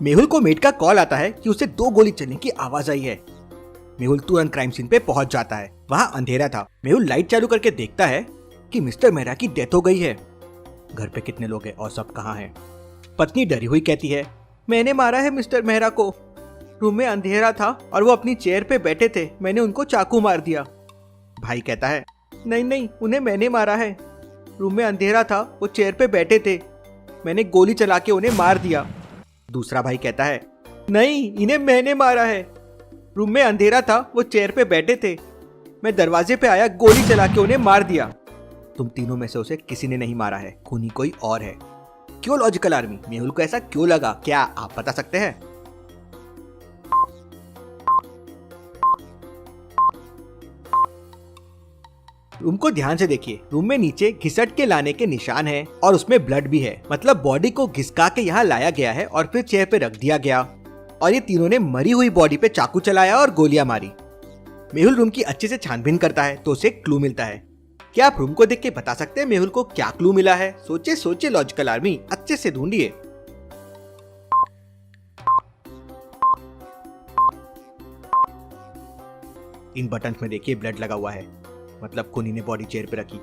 मेहुल को मेड का कॉल आता है कि उसे 2 गोली चलने की आवाज आई है। मेहुल तुरंत क्राइम सीन पे पहुंच जाता है। वहाँ अंधेरा था। मेहुल लाइट चालू करके देखता है कि मिस्टर मेहरा की डेथ हो गई है। घर पे कितने लोग हैं और सब कहाँ हैं? पत्नी डरी हुई कहती है, मैंने मारा है मिस्टर मेहरा को। रूम में अंधेरा था और वो अपनी चेयर पे बैठे थे, मैंने उनको चाकू मार दिया। भाई कहता है, नहीं नहीं, उन्हें मैंने मारा है। रूम में अंधेरा था, वो चेयर पे बैठे थे, मैंने गोली चला के उन्हें मार दिया। दूसरा भाई कहता है, नहीं, इन्हें मैंने मारा है। रूम में अंधेरा था, वो चेयर पे बैठे थे, मैं दरवाजे पे आया, गोली चला के उन्हें मार दिया। तुम तीनों में से उसे किसी ने नहीं मारा है, खूनी कोई और है। क्यों लॉजिकल आर्मी? मेहुल को ऐसा क्यों लगा? क्या आप बता सकते हैं? रूम को ध्यान से देखिए। रूम में नीचे घिसट के लाने के निशान हैं और उसमें ब्लड भी है, मतलब बॉडी को घिसका के यहाँ लाया गया है और फिर चेयर पे रख दिया गया। और ये तीनों ने मरी हुई बॉडी पे चाकू चलाया और गोलियां मारी। मेहुल रूम की अच्छे से छानबीन करता है तो उसे क्लू मिलता है। क्या आप रूम को देख के बता सकते हैं मेहुल को क्या क्लू मिला है? सोचिए सोचिए लॉजिकल आर्मी, अच्छे से ढूंढिए। इन बटन में देखिए ब्लड लगा हुआ है, मतलब खूनी ने बॉडी चेयर पे रखी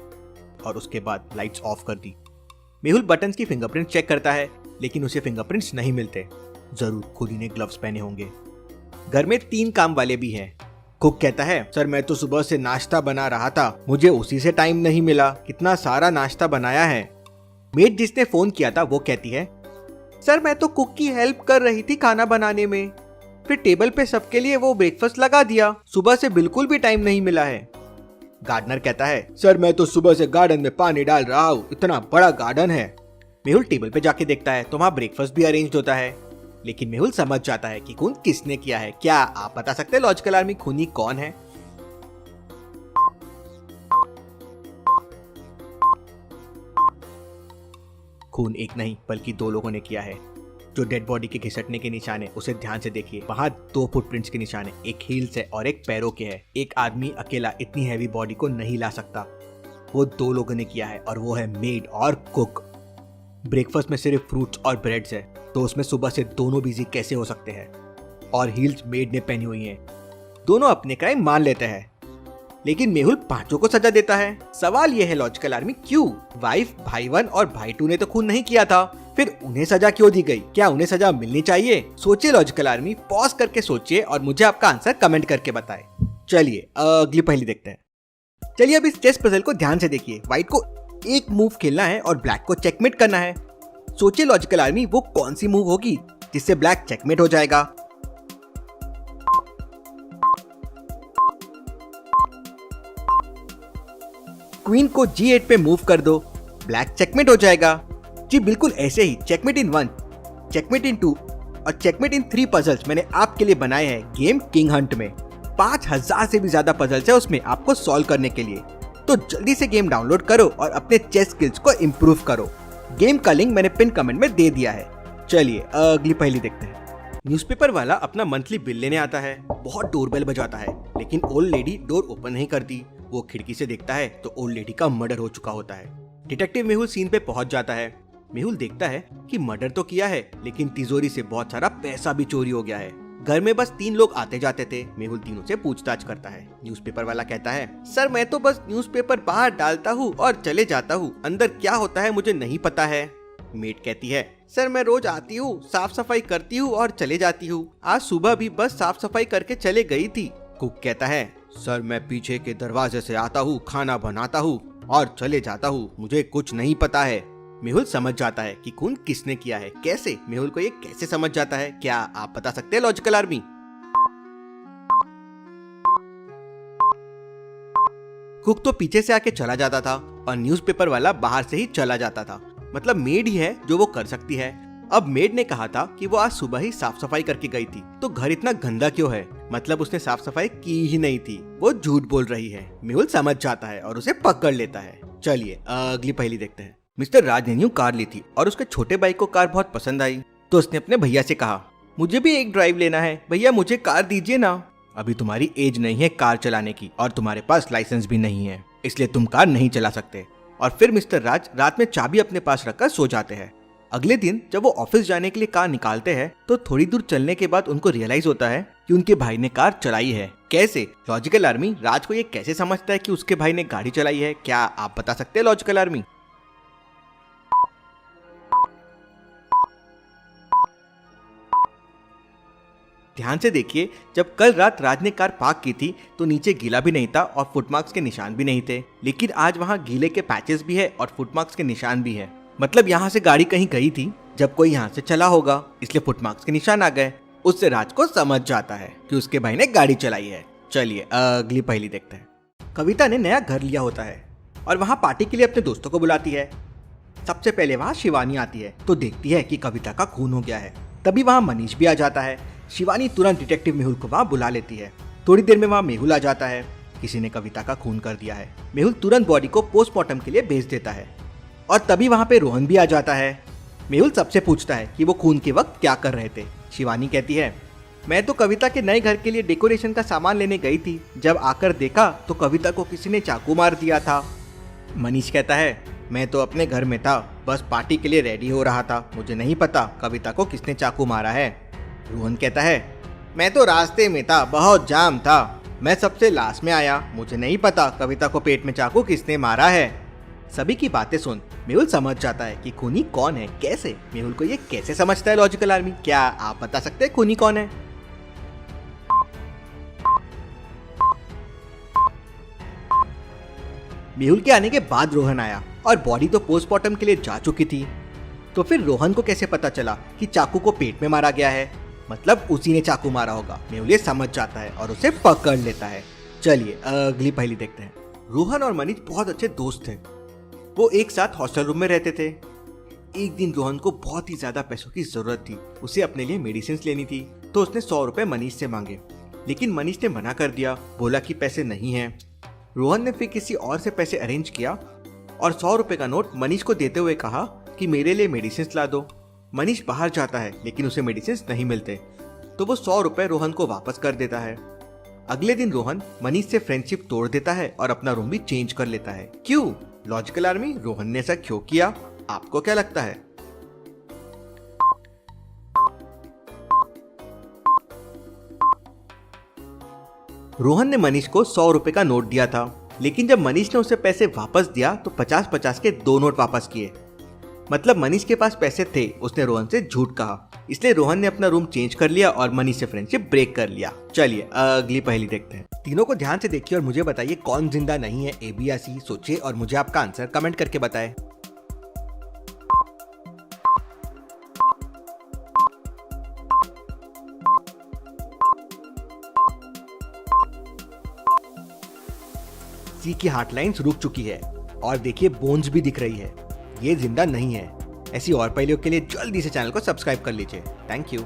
और उसके बाद लाइट्स ऑफ कर दी। मेहुल बटन्स की फिंगरप्रिंट चेक करता है लेकिन उसे फिंगरप्रिंट्स नहीं मिलते। जरूर खूनी ने ग्लव्स पहने होंगे। घर में 3 काम वाले भी हैं। कुक कहता है, सर मैं तो सुबह से नाश्ता बना रहा था, मुझे उसी से टाइम नहीं मिला, कितना सारा नाश्ता बनाया है। मेड जिसने फोन किया था वो कहती है, सर मैं तो कुक की हेल्प कर रही थी खाना बनाने में, फिर टेबल पे सबके लिए वो ब्रेकफास्ट लगा दिया, सुबह से बिल्कुल भी टाइम नहीं मिला है। गार्डनर कहता है, सर मैं तो सुबह से गार्डन में पानी डाल रहा हूँ, इतना बड़ा गार्डन है। मेहुल टेबल पे जाके देखता है तो वहाँ ब्रेकफास्ट भी अरेंज होता है, लेकिन मेहुल समझ जाता है कि खून किसने किया है। क्या आप बता सकते हैं लॉजिकल आर्मी खूनी कौन है? खून एक नहीं बल्कि 2 लोगों ने किया है। जो डेड बॉडी के घिसटने के निशान है उसे ध्यान से देखिए। वहाँ 2 फुटप्रिंट्स के निशान है, एक हील्स है और एक पैरों के है। एक आदमी अकेला इतनी हैवी बॉडी को नहीं ला सकता, वो 2 लोगों ने किया है और वो है मेड और कुक। ब्रेकफास्ट में सिर्फ फ्रूट्स और ब्रेड्स है, तो उसमें सुबह से दोनों बिजी कैसे हो सकते हैं? और हील्स मेड ने पहनी हुई हैं। दोनों अपने क्राइम मान लेते हैं, लेकिन मेहुल 5 को सजा देता है। सवाल यह है लॉजिकल आर्मी, क्यों? वाइफ, भाई 1 और भाई 2 ने तो खून नहीं किया था, फिर उन्हें सजा क्यों दी गई? क्या उन्हें सजा मिलनी चाहिए? सोचिए लॉजिकल आर्मी, पॉज करके सोचिए और मुझे आपका आंसर कमेंट करके बताएं। चलिए अगली पहेली देखते हैं। चलिए अब इस चेस पजल को ध्यान से देखिए। व्हाइट को एक मूव खेलना है और ब्लैक को चेकमेट करना है। सोचिए लॉजिकल आर्मी, वो कौन सी मूव होगी जिससे ब्लैक चेकमेट हो जाएगा? क्वीन को G8 पे मूव कर दो, ब्लैक चेकमेट हो जाएगा। जी बिल्कुल ऐसे ही चेकमेट इन 1, चेकमेट इन 2 और चेकमेट इन 3 पजल्स मैंने आपके लिए बनाए हैं गेम किंग हंट में। 5000 से भी ज्यादा पजल्स है उसमें आपको सॉल्व करने के लिए। तो जल्दी से गेम डाउनलोड करो और अपने चेस स्किल्स को इम्प्रूव करो। गेम का लिंक मैंने पिन कमेंट में दे दिया है। चलिए अगली पहेली देखते हैं। न्यूज़पेपर वाला अपना मंथली बिल लेने आता है। बहुत डोरबेल बजाता है, लेकिन ओल्ड लेडी डोर ओपन नहीं करती। वो खिड़की से देखता है तो ओल्ड लेडी का मर्डर हो चुका होता है। डिटेक्टिव मेहुल सीन पे पहुंच जाता है। मेहुल देखता है कि मर्डर तो किया है, लेकिन तिजोरी से बहुत सारा पैसा भी चोरी हो गया है। घर में बस 3 लोग आते जाते थे। मेहुल तीनों से पूछताछ करता है। न्यूज़पेपर वाला कहता है, सर मैं तो बस न्यूज़पेपर बाहर डालता हूँ और चले जाता हूँ, अंदर क्या होता है मुझे नहीं पता है। मेड कहती है, सर मैं रोज आती हूँ, साफ सफाई करती हूँ और चले जाती हूँ, आज सुबह भी बस साफ सफाई करके चले गई थी। कुक कहता है, सर मैं पीछे के दरवाजे से आता हूँ, खाना बनाता हूँ और चले जाता हूँ, मुझे कुछ नहीं पता है। मेहुल समझ जाता है कि खून किसने किया है। कैसे? मेहुल को ये कैसे समझ जाता है? क्या आप बता सकते हैं लॉजिकल आर्मी? कुक तो पीछे से आके चला जाता था और न्यूज़पेपर वाला बाहर से ही चला जाता था, मतलब मेड ही है जो वो कर सकती है। अब मेड ने कहा था कि वो आज सुबह ही साफ सफाई करके गई थी, तो घर इतना गंदा क्यों है? मतलब उसने साफ सफाई की ही नहीं थी, वो झूठ बोल रही है। मेहुल समझ जाता है और उसे पकड़ लेता है। चलिए अगली पहेली देखते हैं। मिस्टर राज ने न्यू कार ली थी और उसके छोटे भाई को कार बहुत पसंद आई, तो उसने अपने भैया से कहा, मुझे भी एक ड्राइव लेना है, भैया मुझे कार दीजिए ना। अभी तुम्हारी एज नहीं है कार चलाने की और तुम्हारे पास लाइसेंस भी नहीं है, इसलिए तुम कार नहीं चला सकते। और फिर मिस्टर राज रात में चाबी अपने पास रखकर सो जाते हैं। अगले दिन जब वो ऑफिस जाने के लिए कार निकालते हैं तो थोड़ी दूर चलने के बाद उनको रियलाइज होता है कि उनके भाई ने कार चलाई है। कैसे? लॉजिकल आर्मी, राज को ये कैसे समझता है कि उसके भाई ने गाड़ी चलाई है? क्या आप बता सकते हैं लॉजिकल आर्मी? ध्यान से देखिए, जब कल रात राज ने कार पार्क की थी तो नीचे गीला भी नहीं था और फुटमार्क्स के निशान भी नहीं थे, लेकिन आज वहाँ गीले के पैचेस भी है और फुटमार्क्स के निशान भी है। मतलब यहाँ से गाड़ी कहीं गई थी जब कोई यहाँ से चला होगा, इसलिए फुटमार्क्स के निशान आ गए। उससे राज को समझ जाता है कि उसके भाई ने गाड़ी चलाई है। चलिए अगली पहेली देखते हैं। कविता ने नया घर लिया होता है और वहाँ पार्टी के लिए अपने दोस्तों को बुलाती है। सबसे पहले वहाँ शिवानी आती है तो देखती है कि कविता का खून हो गया है। तभी वहाँ मनीष भी आ जाता है। शिवानी तुरंत डिटेक्टिव मेहुल को वहाँ बुला लेती है। थोड़ी देर में वहाँ मेहुल आ जाता है। किसी ने कविता का खून कर दिया है। मेहुल तुरंत बॉडी को पोस्टमार्टम के लिए भेज देता है और तभी वहाँ पे रोहन भी आ जाता है। मेहुल सबसे पूछता है कि वो खून के वक्त क्या कर रहे थे। शिवानी कहती है, मैं तो कविता के नए घर के लिए डेकोरेशन का सामान लेने गई थी, जब आकर देखा तो कविता को किसी ने चाकू मार दिया था। मनीष कहता है, मैं तो अपने घर में था, बस पार्टी के लिए रेडी हो रहा था, मुझे नहीं पता कविता को किसने चाकू मारा है। रोहन कहता है, मैं तो रास्ते में था, बहुत जाम था, मैं सबसे लास्ट में आया, मुझे नहीं पता कविता को पेट में चाकू किसने मारा है। सभी की बातें सुन मेहुल समझ जाता है कि खूनी कौन है। कैसे? मेहुल को ये कैसे समझता है लॉजिकल आर्मी? क्या आप बता सकते हैं खूनी कौन है? मेहुल के आने के बाद रोहन आया और बॉडी तो पोस्टमार्टम के लिए जा चुकी थी, तो फिर रोहन को कैसे पता चला कि चाकू को पेट में मारा गया है? मतलब उसी ने चाकू मारा होगा। मेहुल ये समझ जाता है और उसे पकड़ लेता है। चलिए अगली पहेली देखते हैं। रोहन और मनीष बहुत अच्छे दोस्त थे। वो एक साथ हॉस्टल रूम में रहते थे। एक दिन रोहन को बहुत ही ज्यादा पैसों की जरूरत थी। उसे अपने लिए मेडिसिन लेनी थी, तो उसने 100 रुपए मनीष से मांगे, लेकिन मनीष ने मना कर दिया, बोला कि पैसे नहीं है। रोहन ने फिर किसी और से पैसे अरेंज किया और 100 रुपए का नोट मनीष को देते हुए कहा कि मेरे लिए मेडिसिन ला दो। मनीष बाहर जाता है लेकिन उसे मेडिसिन नहीं मिलते, तो वो 100 रुपए रोहन को वापस कर देता है। अगले दिन रोहन मनीष से फ्रेंडशिप तोड़ देता है और अपना रूम भी चेंज कर लेता है। क्यों? लॉजिकल आर्मी, रोहन ने ऐसा क्यों किया? आपको क्या लगता है? रोहन ने मनीष को 100 रुपए का नोट दिया था, लेकिन जब मनीष ने उसे पैसे वापस दिया तो 50-50 के 2 नोट वापस किए। मतलब मनीष के पास पैसे थे, उसने रोहन से झूठ कहा, इसलिए रोहन ने अपना रूम चेंज कर लिया और मनीष से फ्रेंडशिप ब्रेक कर लिया। चलिए अगली पहेली देखते हैं। तीनों को ध्यान से देखिए और मुझे बताइए कौन जिंदा नहीं है, ए बी या सी। सोचिए और मुझे आपका आंसर कमेंट करके बताएं। सी की हार्ट लाइंस रुक चुकी है और देखिए बोन्स भी दिख रही है, ये जिंदा नहीं है। ऐसी और पहेलियों के लिए जल्दी से चैनल को सब्सक्राइब कर लीजिए। Thank you.